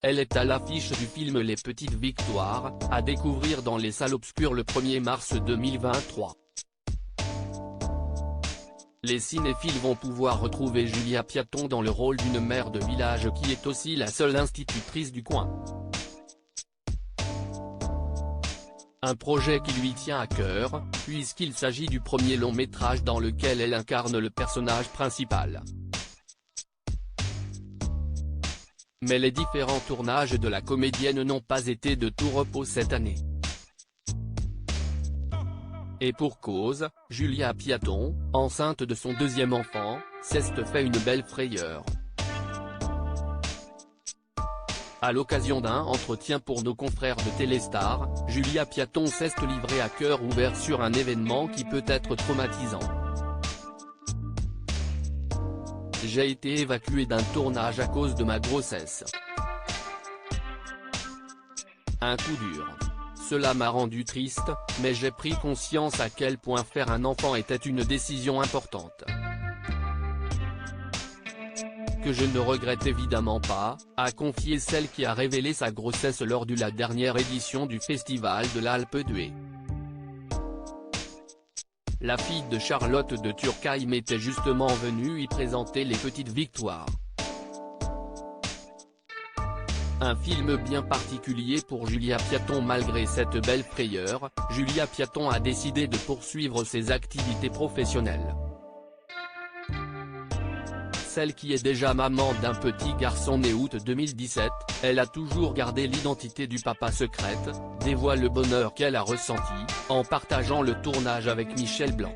Elle est à l'affiche du film Les Petites Victoires, à découvrir dans les salles obscures le 1er mars 2023. Les cinéphiles vont pouvoir retrouver Julia Piaton dans le rôle d'une mère de village qui est aussi la seule institutrice du coin. Un projet qui lui tient à cœur, puisqu'il s'agit du premier long métrage dans lequel elle incarne le personnage principal. Mais les différents tournages de la comédienne n'ont pas été de tout repos cette année. Et pour cause, Julia Piaton, enceinte de son deuxième enfant, s'est fait une belle frayeur. À l'occasion d'un entretien pour nos confrères de Téléstar, Julia Piaton s'est livrée à cœur ouvert sur un événement qui peut être traumatisant. J'ai été évacuée d'un tournage à cause de ma grossesse. Un coup dur. Cela m'a rendu triste, mais j'ai pris conscience à quel point faire un enfant était une décision importante. Que je ne regrette évidemment pas, a confié celle qui a révélé sa grossesse lors de la dernière édition du Festival de l'Alpe d'Huez. La fille de Charlotte de Turckheim était justement venue y présenter Les Petites Victoires. Un film bien particulier pour Julia Piaton. Malgré cette belle frayeur, Julia Piaton a décidé de poursuivre ses activités professionnelles. Celle qui est déjà maman d'un petit garçon né août 2017, elle a toujours gardé l'identité du papa secrète, dévoile le bonheur qu'elle a ressenti, en partageant le tournage avec Michel Blanc.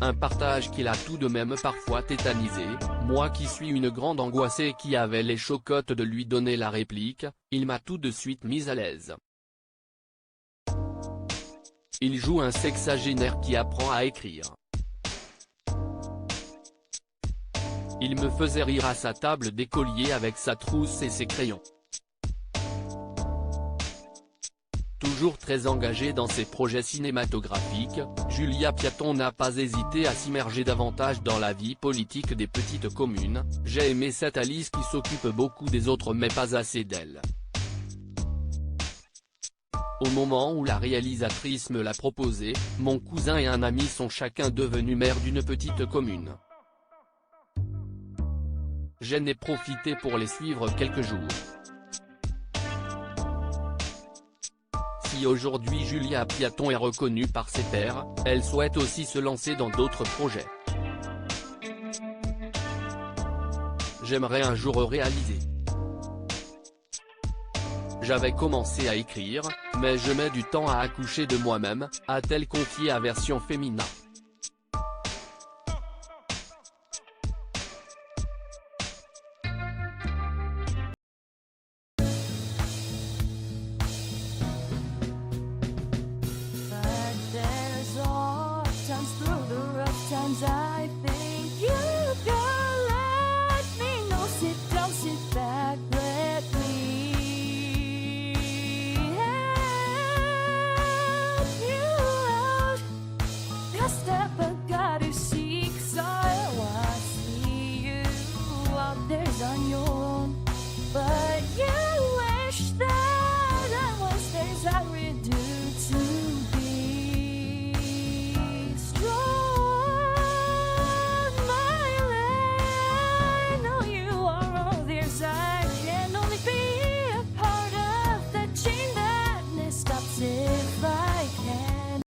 Un partage qui l'a tout de même parfois tétanisé, moi qui suis une grande angoissée et qui avait les chocottes de lui donner la réplique, il m'a tout de suite mise à l'aise. Il joue un sexagénaire qui apprend à écrire. Il me faisait rire à sa table d'écolier avec sa trousse et ses crayons. Toujours très engagée dans ses projets cinématographiques, Julia Piaton n'a pas hésité à s'immerger davantage dans la vie politique des petites communes. J'ai aimé cette Alice qui s'occupe beaucoup des autres mais pas assez d'elle. Au moment où la réalisatrice me l'a proposé, mon cousin et un ami sont chacun devenus maires d'une petite commune. J'en ai profité pour les suivre quelques jours. Si aujourd'hui Julia Piaton est reconnue par ses pairs, elle souhaite aussi se lancer dans d'autres projets. J'aimerais un jour réaliser. J'avais commencé à écrire, mais je mets du temps à accoucher de moi-même, a-t-elle confié à Version Féminin. Through the rough times